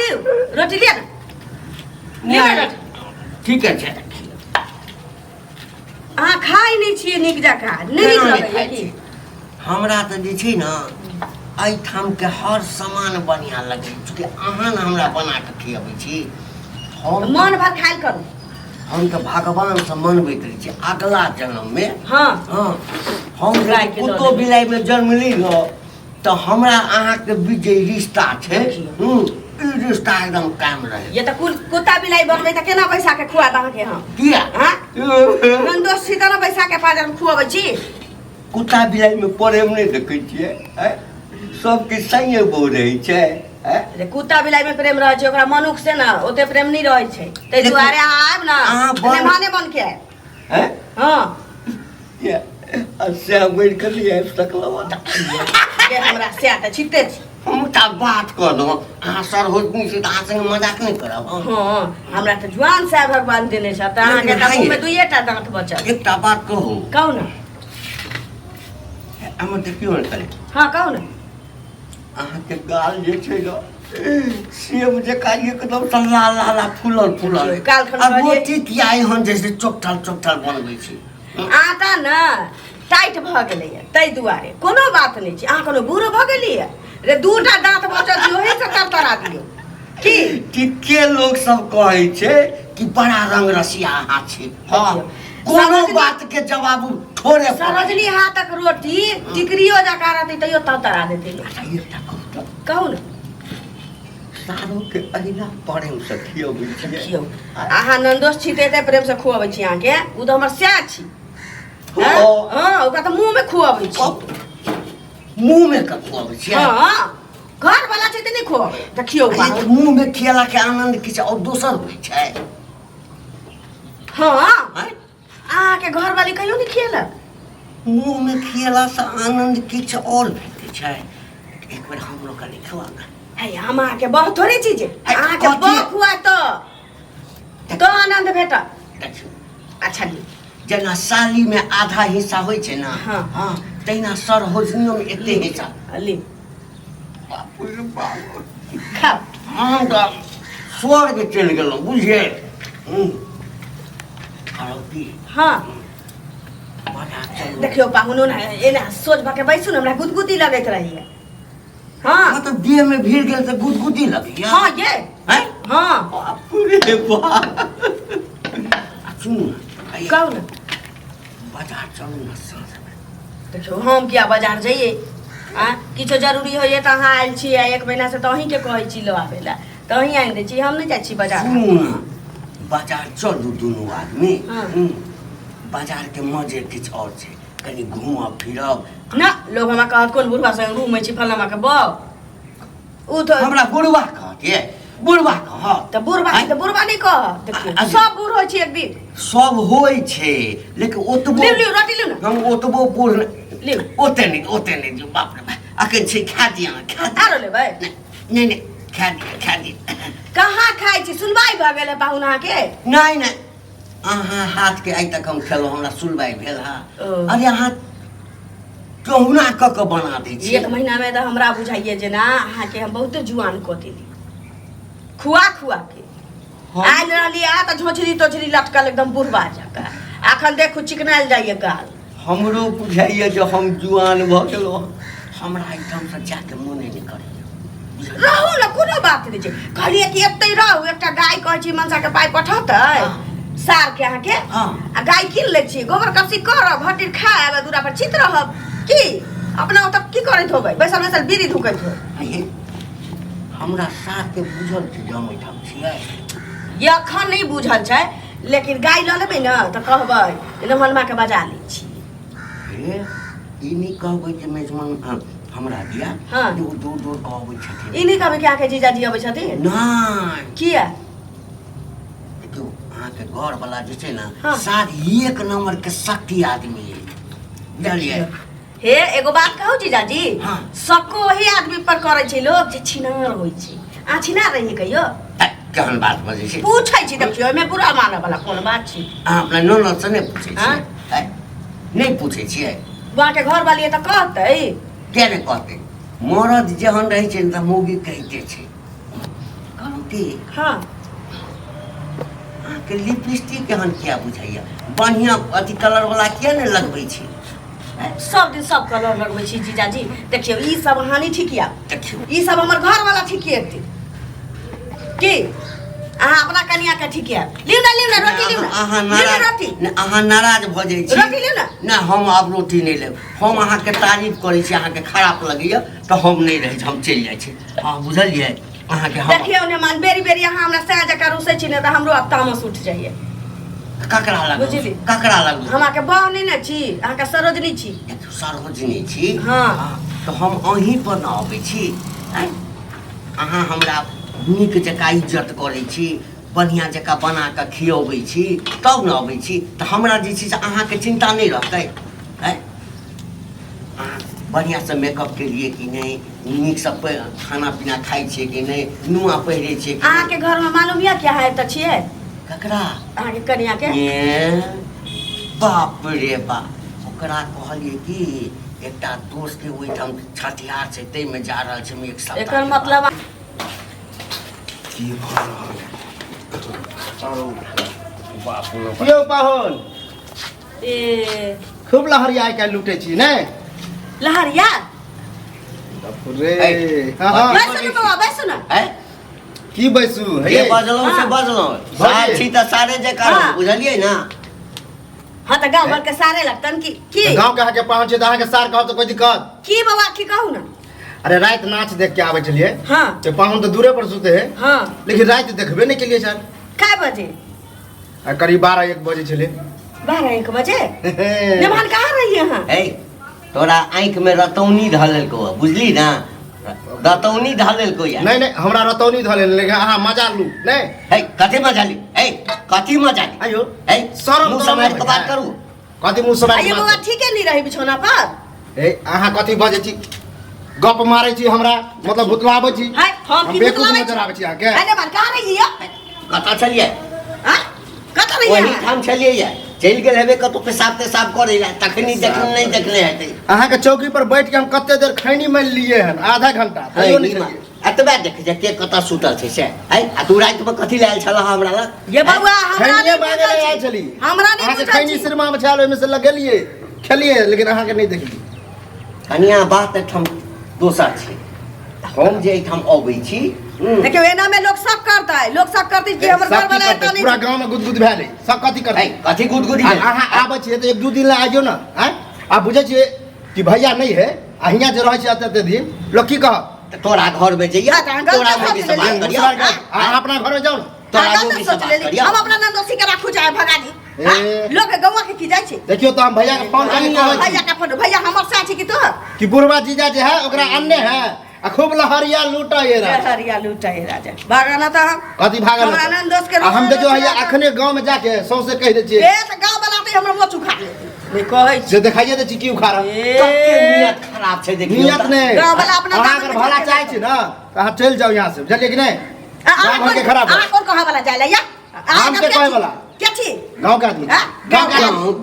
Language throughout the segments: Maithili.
लियो रोटी लिया ना ठीक है अहाँ खाई नहीं छिए निक जका नहीं नीक लगैया कि हमरा तऽ जे छै ने एहिठाम के हर सामान बढ़िया लगे चूँकि अहाँ ने हमरा बना के खियाबै छी हम मन भर खाइल करू हम तऽ भगवान से मनबैत रही छी अगला जन्म में हाँ हम कुत्तो बिलाई में जन्म ली न तो हमरा अहाँ के बीच जे रिश्ता छै ई रिश्ता एकदम कायम रहे ये तो कुत्ता बिलाई बकले त केना पैसा के खुआ दह के हम किया हां नंदोस सीता ना पैसा के पाजर में खुआबै छी कुत्ता बिलाई में प्रेम नहीं देखै छियै सब के संगे बो रहे छै रे कुत्ता बिलाई में प्रेम रहे छै ओकरा मनुख से ना ओते प्रेम नहीं रहे छै तै दुआरे आब ना मेहमाने बन के हैं हां ये से बैठ के लिए सकलवा के हमरा से त छिते छी हम त बात कर दो अहाँ सर होतनी से अहाँ संग मजाक नहीं करब हां हमरा त जवान से भगवान देने छ त अहाँ के त में दुइटा दांत बचल एकटा बात कहू कहू ना हम देखियो न करे हां कहू ना अहाँ के गाल जे छै न सेब जे काई एकदम लाल लाल फूलल काल खन अब रोटी किया एहन जैसे चोकठल बनबै छी आटा ना टाइट भ गेलै तै दुआरे कोनो बात नहीं छै अहाँ कोनो बुरो भ गेलिए रे दूटा दांत बचल छै ओही से तरतरा दियौ की के लोग सब कहै छै कि बड़ा रंग रसिया अहाँ छी हां कोनो बात के जवाब थोड़े सरजनी हाथक रोटी टिकरियो जका रहतै तैयो तरतरा देतै एकटा कहू ना सारो के अहिना प्रेम से खियबै छियै अहाँ नंदोस छी ते प्रेम से खुआबै छी अहाँ के उ त हमर सैह छी हां ओकरा त मुंह में खुआबै छी मुंह में का खुआबै छी हां घर वाला छै त नहीं खुआबै देखियौ मुंह में खियाला के आनंद किछ और दोसर होय छै हां अहाँ के घर वाली कहियो नहीं खियला मुंह में खियाला से आनंद किछ और भेटै छै एक बार हम लोग का लिखवा ना है हम के बहुत थोड़ी चीज अहाँ के बहुत हुआ तो आनंद भेटा अच्छा जी जना साली में आधा हिस्सा होय छै ना हां तैना सर होजनियो में एते हिस्सा ली बाप रे बाप खा हम तो स्वर्ग चल गेलौ बुझिए आरोपी हां देखियो पाहुनो ना एना सोच भके बैसु न हमरा गुदगुदी लगैत रही हां मतलब देह में भीड़ गेल त गुदगुदी लगिया हां ये हैं हां बाप रे बाप सुन कहू ना बाजार चलू ना साँझ में देखियो हम क्या बाजार जाइए किछो जरूरी होइए त अहाँ आइल छी एक महीना से त अहीं के कहै छी लो आबेला त अहीं आइन दै छी हम नहीं जाइ छी बाजार बाजार चलू दुनू आदमी बाजार के मजे किछ और छै कनी घूमब फिरब ना लोग हमरा कहत कोन बुढ़वा संग घूमै छी फलामा के बौ उ तो हमरा बुढ़वा कहत ये बुढ़वा कहत त बुढ़वा त बुढ़वा नहीं कहत देखियो सब बूढ़ होय छै एक दिन सब होय छै लेकिन ओतबो लियो रोटी लियो ना हम ओतबो बूढ़ लियो ओते नहीं जो बाप रे बाप अखन छै खा दिया आरो लेबै नहीं खा दी कहाँ खाइ छी सुनवाई भ गेलै पाहुना के नहीं अहाँ हाथ के आइ तक हम खेलो हमरा सुनवाई भेल हा अरे अहाँ कहुना क बना दै छी एक महीना में त हमरा बुझाइए जे ना अहाँ के हम बहुत जुआन क देली खुआ के आइल रहली आ त झोछरी तोछरी लटकल एकदम बुढ़वा जका अखन देखू चिकनाइल जाइए गाल हमरो बुझाइए जे हम जुआन भ गेलो हमरा एकदम से जाके मोने नहीं करे रहू ना कोनो बात नहीं छै कहलिए कि एतै रहू एकटा गाय कहै छी मनसा के पाइ पठौतै सार के अहाँ के आ गाय किन लै छी गोबर कपसी करब भट्टी खाएब दूरा पर चित रहब की अपना ओतऽ की करैत होबै बैसल बीड़ी धुकैत हो हमरा साथ के बुझल छै हम एठाम छियै ये अखन नहीं बुझल छै लेकिन गाय ल लेबै न त कहबै जे नहनमा के बजा लै छी हे ई नहीं कहबै जे मेजबान हमरा दिया जो दूर कहबै छथिन ई नहीं कहबै कि आके जीजाजी अबै छथिन नहीं किया देखियो अहाँ के घर वाला जे छै ना साथ एक नंबर के शक्ति आदमी है बुझलियै हे एगो बात कहू जीजाजी सको वही आदमी पर करे छै लोग जे छिनार होय छै आ छिनार रही कहियो केहन बात बजै छै पूछै छी देखियो एमे बुरा माने वाला कोन बात छै अहाँ अपना ननद से नहीं पूछै छियै नहीं पूछै छियै वहाँ के घर वाली त कहतै क्या नहीं कहते मरद जहन रहे छै त मौगी कहते छै की हाँ के लिपस्टिक केहन किया बुझाइया बढ़िया अथी कलर वाला किया ने लगबै छी सब दिन सब कलर लगबै छी जीजाजी देखियो ई सब हानि ठीक या देखियो ई सब हमर घर वाला ठीक है की अहाँ अपना कनिया के ठीक है लिउ ना रोटी लिउ ना अहाँ लिउ ना नाराज रोटी अहाँ नाराज भ जाइ छी रोटी लिउ ना ना हम आब रोटी नहीं लेब हम अहाँ के तारीफ करै छी अहाँ के खराब लगैया तो हम नहीं रहे हम चल जाइ छी हां बुझलियै अहाँ के हम देखियो ने मान बेरी बेरी अहाँ हमरा सह जका रुसै छी ने त हमरो अब तामस उठ जाइए ककरा लग बुझली ककरा लग हमरा के बाव नहीं ना छी अहाँ के सरोजनी छी सार्वजनिक छी हाँ तो हम अहीं पर न अबै छी अहाँ हमरा नीक जकाँ इज्जत करै छी बढ़िया जकाँ बना कऽ खियबै छी तब न अबै छी तऽ हमरा जे छै से अहाँके चिंता नहीं रहतै बढ़िया से मेकअप केलिए कि नहीं नीक से खाना पीना खाइ छियै कि नहीं नुआ पहिरे छियै अहाँ के घर में मालूम या क्या है त छियै ककरा अहाँ के कनिया के बाप रे बाप ओकरा कहलिए कि एकटा दोस्त के ओहिठाम छठिहार छै तै में जा रहल छै एक सप्ताह एकर मतलब की भ रहल बाप रे यो पाहुन ए खूब लहरिया के लूटे छी ने लहरिया बाप रे हां हां बैसु न बाबा बैसु न है की बैसू ये बजलौं से बजलौं सार छी त सारे जे करू बुझलियै ना हाँ तो गाँव भर के सारे लगतन की गांव के आके पहुंचे त अहाँ के सार कहब त कोई दिक्कत की बाबा की कहू ना अरे रात नाच देख के आवे छलिए हाँ ते पाहुन तो दूरे पर सुते है हाँ लेकिन रात देखबे नहीं के लिए सर काय बजे करीब 12-1 बजे छले 12-1 बजे मेहमान कहाँ रही यहाँ ए तोरा आंख में रतौनी धलल को बुझली ना रतौनी धलल को यार नहीं हमरा रतौनी धले लेकिन अहाँ मजा लू नहीं ए कथि मजा ली ए कथि मजा ली आयो ए शरम मुंह समय के बात करू कथि मुंह समय ये बाबा ठीक है नहीं रही बिछौना पर ए अहाँ कथि बजे छी गप मारे छी हमरा मतलब भुतलाबे छी हाय हम की बेकूफ बुतलाबै नजर आवे छी अहाँ के अरे मन कहाँ रही है कता चलिए हां कतऽ रही वही है ठाम चलिए या चल गेल हेबे कतौ पेशाब तेसाब करे ला तखनी देखन नहीं देखले हेतै अहाँ के चौकी पर बैठ के हम कते देर खैनी में लिए हन आधा घंटा तैयो नहीं खेलिए एतबे देख जे के कता सुतल छै से आई आ तू रात में कथि लायल छला हमरा लग ये बाबा हमरा खैनी नहीं मांगे बुझल आयल छी। छली हमरा नहीं अहाँ के बुझल खैनी छी। सिरमा में छाल ओइ में से लगेलिए खेलिए लेकिन अहाँ के नहीं देखली कनिया बात ठम दोसर छै हम जे ठाम अबै छी देखियो एना में लोग सब करता है लोग सब करती कि हमर घर वाला एता नहीं पूरा गांव में गुदगुद भेलै सब कथि करतै कथि गुदगुदी अहाँ आबै छियै त 1-2 दिन ला आइयो ना हैं आ बुझै छियै कि भैया नहीं है आ हियां जे रहै छै एते दिन लोग की कहत तोरा घर में जइया हाँ, तोरा गलत में सोच सवाल लेली। करिया अहाँ अपना घर में जाओ ना तोरा हाँ, में गलत भी सोच सवाल लेली। करिया हम अपना नंदोसी के राखू चाहे भगा दी ए। हाँ, लोग के गौवा के की जाय छै देखियो तो हम भैया के फोन करके कहै भैया छी का फोन भैया हमर साथ छै कि तो कि बुढ़वा जीजा जे है ओकरा अन्ने है आ खूब लहरिया लूटा ये रहा हरिया लूटा है राजा भागाना तो हम कथी भागल हमरा नंदोस के आ हम देखियो हैया अखने गांव में जाके सौसे कह दे छियै ए त गांव वाला ते हमर मोच उखा लेते नहीं कहै छी जे देखाइए दे छी की उखाड़ा कते नियत खराब छै देखियो नियत नहीं गाँव वाला अपना अहाँ गाँव अगर में भला जाके चाहे छी ना तो अहाँ चल जाओ यहाँ से बुझलिए कि नहीं गांव घर के खराब आ कौन कहा वाला जाय या हम के कहे वाला क्या छी गांव के आदमी गांव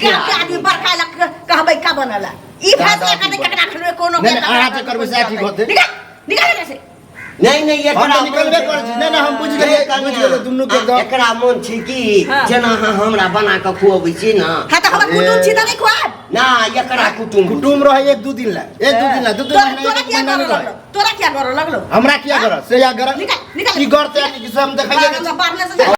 के आदमी बरखा लग कहबै का बनला ई फैसला करने ककरा खलवे कोनो नहीं, नहीं, अहाँ जे करबै से ठीक होतै। निकाल ऐसे नहीं ये हम तो निकलबे करे छी नहीं हम बुझ गेलिए दुन्नु के गांव एकरा मन छै कि हाँ। जेना अहाँ हमरा बना के खुआबै छी ना हां त हमर कुटुम छी त नहीं खुआब ना एकरा कुटुम कुटुम रहे 1-2 दिन ला 1-2 दिन ला 2 तोरा महीना क्या नहीं करो रहे तोरा क्या करो लगलो हमरा क्या कर से या कर निकाल की करते कि सब देखाइए बारने से